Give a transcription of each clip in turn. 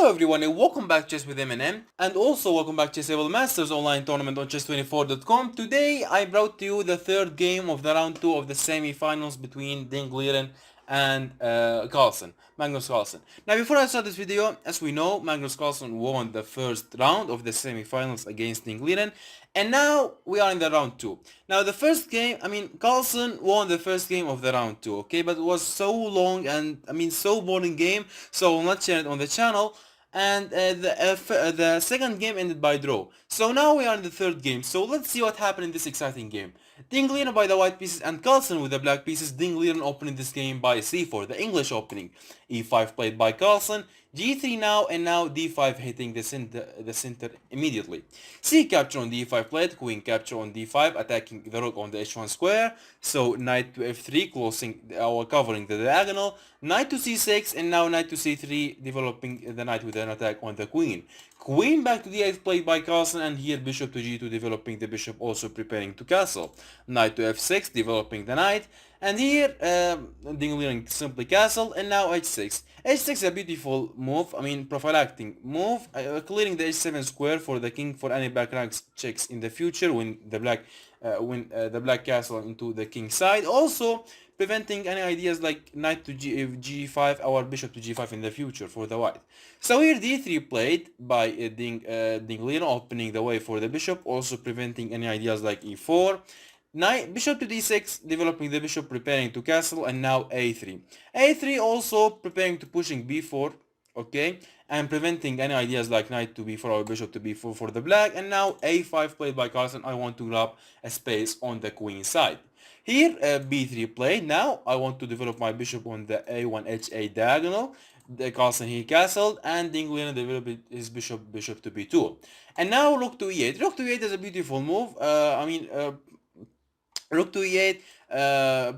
Hello everyone and welcome back to Chess with MNM, and also welcome back to Chessable Masters online tournament on chess24.com. Today I brought to you the third game of the round 2 of the semi-finals between Ding Liren and Magnus Carlsen. Now before I start this video, as we know, Magnus Carlsen won the first round of the semi-finals against Ding Liren, and now we are in the round 2. Now the first game, Carlsen won the first game of the round 2, okay, but it was so long and so boring game, so I will not share it on the channel. And the second game ended by draw. So now we are in the third game. So let's see what happened in this exciting game. Ding Liren by the white pieces and Carlsen with the black pieces. Ding Liren opening this game by c4, the English opening. e5 played by Carlsen. g3 now, and now d5 hitting the center immediately. C capture on d5 played, queen capture on d5, attacking the rook on the h1 square. So knight to f3, covering the diagonal. Knight to c6, and now knight to c3, developing the knight with an attack on the queen. Queen back to d8 played by Carlsen, and here bishop to g2, developing the bishop, also preparing to castle. Knight to f6, developing the knight. And here, Ding Liren simply castle, and now h6. h6 is a beautiful move, prophylactic move, clearing the h7 square for the king for any back rank checks in the future when the black castle into the king side. Also, preventing any ideas like knight to g5 or bishop to g5 in the future for the white. So here d3 played by Ding Liren, opening the way for the bishop, also preventing any ideas like e4. Bishop to d6, developing the bishop, preparing to castle, and now a3. a3 also preparing to pushing b4, okay, and preventing any ideas like knight to b4 or bishop to b4 for the black, and now a5 played by Carlsen. I want to grab a space on the queen side. Here b3 played. Now I want to develop my bishop on the a1 h8 diagonal. The Carlsen here castled, and Ding Liren developed his bishop to b2. And now rook to e8. Rook to e8 is a beautiful move. Rook to e8,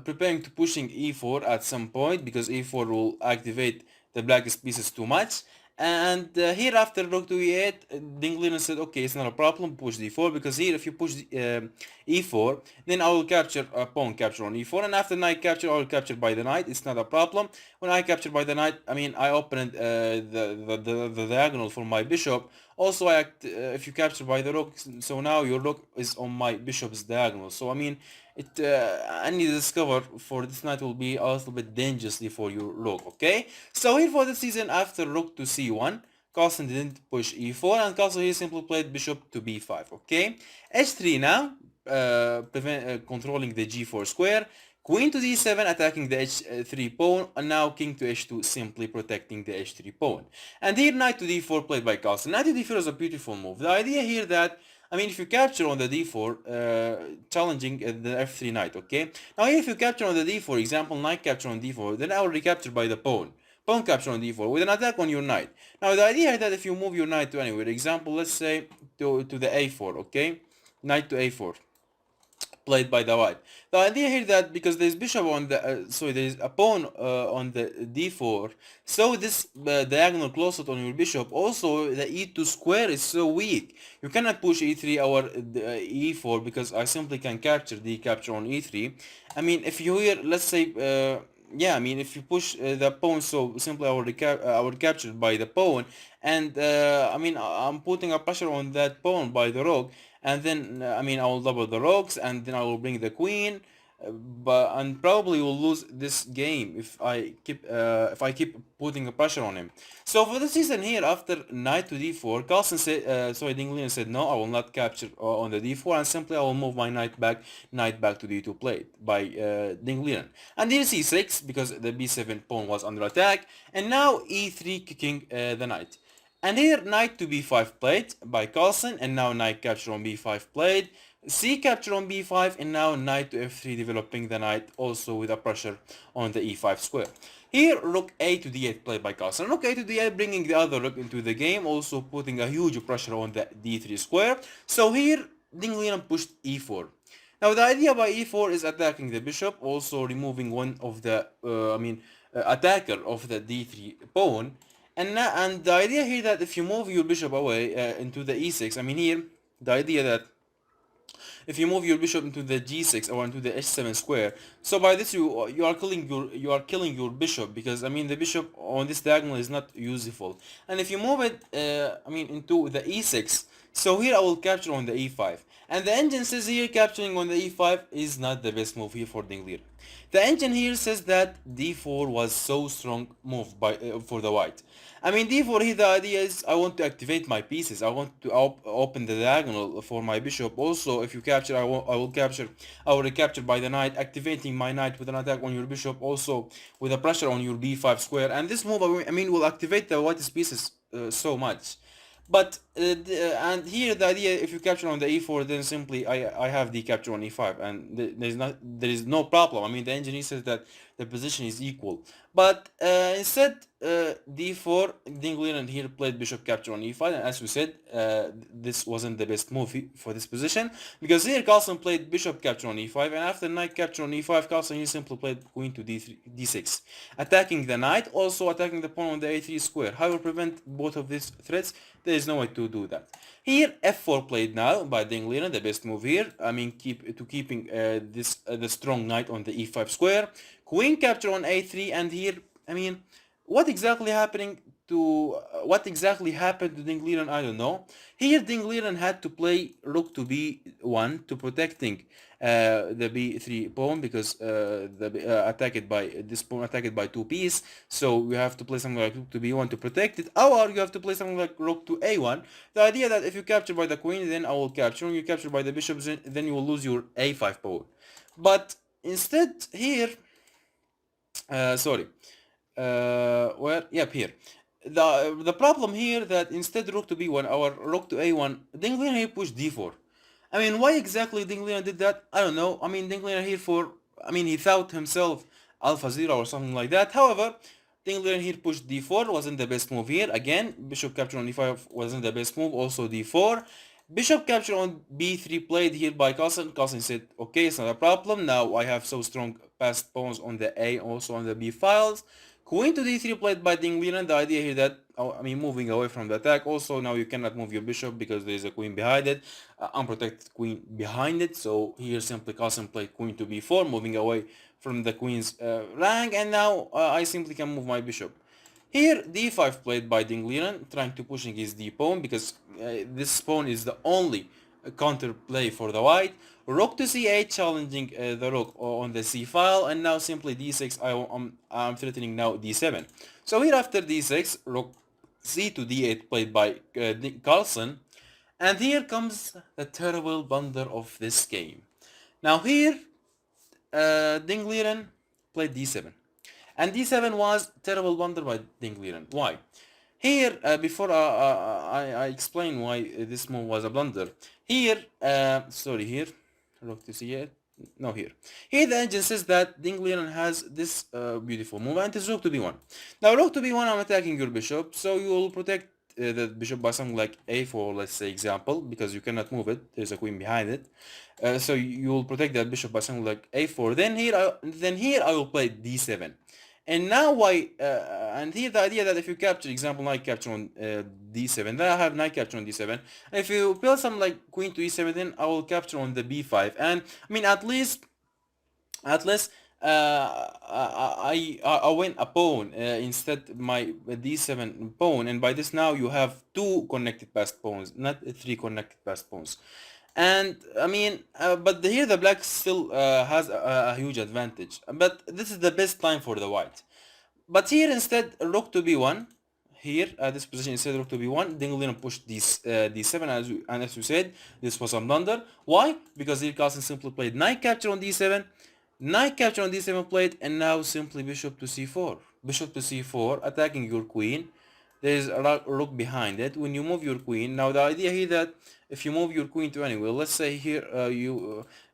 preparing to pushing e4 at some point, because e4 will activate the blackest pieces too much. And here after rook to e8, Ding Liren said, okay, it's not a problem, push d4, because here if you push e4, then I will capture a pawn capture on e4, and after knight capture, I will capture by the knight. It's not a problem. When I capture by the knight, I opened the diagonal for my bishop. Also, if you capture by the rook, so now your rook is on my bishop's diagonal. So I need to discover for this knight will be a little bit dangerously for your rook, okay? So here for the season, after rook to c1, Carlsen didn't push e4, and Carlsen here simply played bishop to b5, okay? h3 now, controlling the g4 square. Queen to d7, attacking the h3 pawn, and now king to h2, simply protecting the h3 pawn. And here knight to d4 played by Carlsen. Knight to d4 is a beautiful move. The idea here that, if you capture on the d4, challenging the f3 knight, okay? Now here if you capture on the d4, example knight capture on d4, then I will recapture by the pawn. Pawn capture on d4 with an attack on your knight. Now the idea is that if you move your knight to anywhere, example, let's say to the a4, okay? Knight to a4. Played by the white. The idea here that because there's bishop on the there's a pawn on the d4, so this diagonal closet on your bishop, also the e2 square is so weak. You cannot push e3 or e4, because I simply can capture the capture on e3. If you here, let's say if you push the pawn, so simply I will capture by the pawn, and I'm putting a pressure on that pawn by the rook, and then I will double the rooks, and then I will bring the queen, and probably will lose this game if I keep putting a pressure on him. So for the season here, after knight to d4, Ding Liren said no, I will not capture on the d4, and simply I will move my knight back to d2 played by Ding Liren. And here c6, because the b7 pawn was under attack, and now e3 kicking the knight. And here knight to b5 played by Carlsen, and now knight capture on b5 played, c capture on b5, and now knight to f3, developing the knight also with a pressure on the e5 square. Here rook a to d8 played by Carlsen. Rook a to d8, bringing the other rook into the game, also putting a huge pressure on the d3 square. So here Ding Liren pushed e4. Now the idea by e4 is attacking the bishop, also removing one of the attacker of the d3 pawn. And the idea here that if you move your bishop away into the e6, here the idea that if you move your bishop into the g6 or into the h7 square. So by this you are killing your bishop, because I mean the bishop on this diagonal is not useful. And if you move it into the e6, so here I will capture on the e5. And the engine says here capturing on the e5 is not the best move here for Ding Liren. The engine here says that d4 was so strong move by for the white. I mean d4 here, the idea is I want to activate my pieces. I want to open the diagonal for my bishop. Also, if you capture, I will recapture by the knight, activating my knight with an attack on your bishop, also with a pressure on your b5 square. And this move, I mean, will activate the white's pieces so much. But and here the idea, if you capture on the e4, then simply I have the capture on e5, and there is no problem. I mean the engineer says that the position is equal, but instead d4, Ding Liren here played bishop capture on e5, and as we said, this wasn't the best move for this position, because here Carlsen played bishop capture on e5, and after knight capture on e5, Carlsen here simply played queen to d3, d6, attacking the knight, also attacking the pawn on the a3 square. How will prevent both of these threats? There is no way to do that. Here f4 played now by Ding Liren, the best move here. I mean keeping the strong knight on the e5 square. Queen capture on a3, and here I mean what exactly happened to Ding Liren, I don't know. Here Ding Liren had to play rook to b1 to protecting the b3 pawn, because attacked by this pawn attacked by two pieces. So you have to play something like rook to b1 to protect it, or you have to play something like rook to a1. The idea that if you capture by the queen, then I will capture. When you capture by the bishop, then you will lose your a5 pawn. But instead here, sorry. Well, yep, here. The problem here that instead rook to b1 or rook to a1, Ding Liren here pushed d4. I mean, why exactly Ding Liren did that? I don't know. I mean, Ding Liren here he thought himself alpha 0 or something like that. However, Ding Liren here pushed d4, wasn't the best move here. Again, bishop capture on e5 wasn't the best move, also d4. Bishop capture on b3 played here by Carlsen. Carlsen said, okay, it's not a problem. Now I have so strong passed pawns on the a, also on the b files. Queen to d3 played by Ding Liren. The idea here that, moving away from the attack. Also, now you cannot move your bishop because there is a queen behind it, unprotected queen behind it. So here simply Carlsen played queen to b4, moving away from the queen's rank. And now I simply can move my bishop. Here d5 played by Ding Liren, trying to pushing his d pawn, because this pawn is the only counter play for the white. Rook to c8, challenging the rook on the c file, and now simply d6. I'm threatening now d7. So here after d6, rook c to d8 played by Carlsen, and here comes the terrible blunder of this game. Now here, Ding Liren played d7. And d7 was terrible blunder by Ding Liren. Why? Here, before I explain why this move was a blunder. Here, here, rook to c8. No, here. Here the engine says that Ding Liren has this beautiful move, and it's rook to b1. Now rook to b1, I'm attacking your bishop, so you will protect the bishop by something like a4, let's say example, because you cannot move it. There's a queen behind it. So you will protect that bishop by something like a4. Then here I will play d7. And now and here the idea that if you capture, example, knight capture on d7, then I have knight capture on d7. And if you build something like queen to e7, then I will capture on the b5. And I mean, at least I win a pawn instead my d7 pawn, and by this now you have two connected passed pawns, not three connected passed pawns. And I mean, but here the black still has a huge advantage. But this is the best time for the white. But here instead rook to b1. Here at this position instead rook to b1, Ding Liren pushed d7, and as you said, this was a blunder. Why? Because here Carlsen simply played knight capture on d7, knight capture on d7 played, and now simply bishop to c4. Bishop to c4, attacking your queen. There is a rook behind it. When you move your queen, now the idea here that if you move your queen to anywhere, let's say here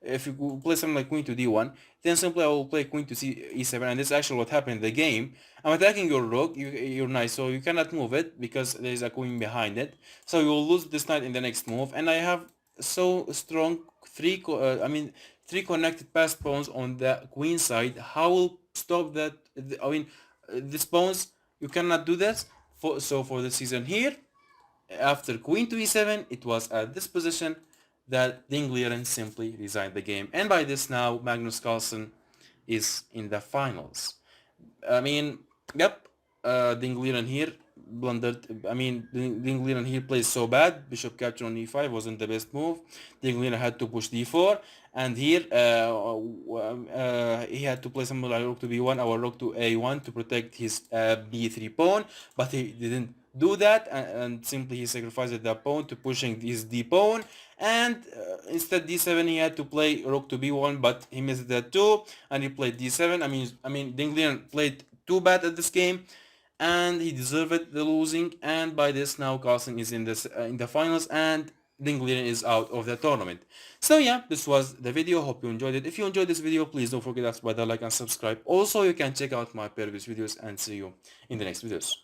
if you play something like queen to d1, then simply I will play queen to e7, and this is actually what happened in the game. I'm attacking your rook, your knight, so you cannot move it because there is a queen behind it. So you will lose this knight in the next move, and I have so strong three connected passed pawns on the queen side. How will stop that? These pawns, you cannot do that. So for the season here, after queen to e7, it was at this position that Ding Liren simply resigned the game. And by this now, Magnus Carlsen is in the finals. I mean, yep, Ding Liren here blundered. I mean, Ding Liren here plays so bad. Bishop capture on e5 wasn't the best move. Ding Liren had to push d4, and here he had to play something like rook to b1 or rook to a1 to protect his b3 pawn, but he didn't do that, and simply he sacrificed the pawn to pushing his d pawn, and instead d7 he had to play rook to b1, but he missed that too, and he played d7. I mean Ding Liren played too bad at this game, and he deserved the losing. And by this now Carlsen is in the finals, and Ding Liren is out of the tournament. So yeah, this was the video. Hope you enjoyed it. If you enjoyed this video, please don't forget to like and subscribe. Also, you can check out my previous videos, and see you in the next videos.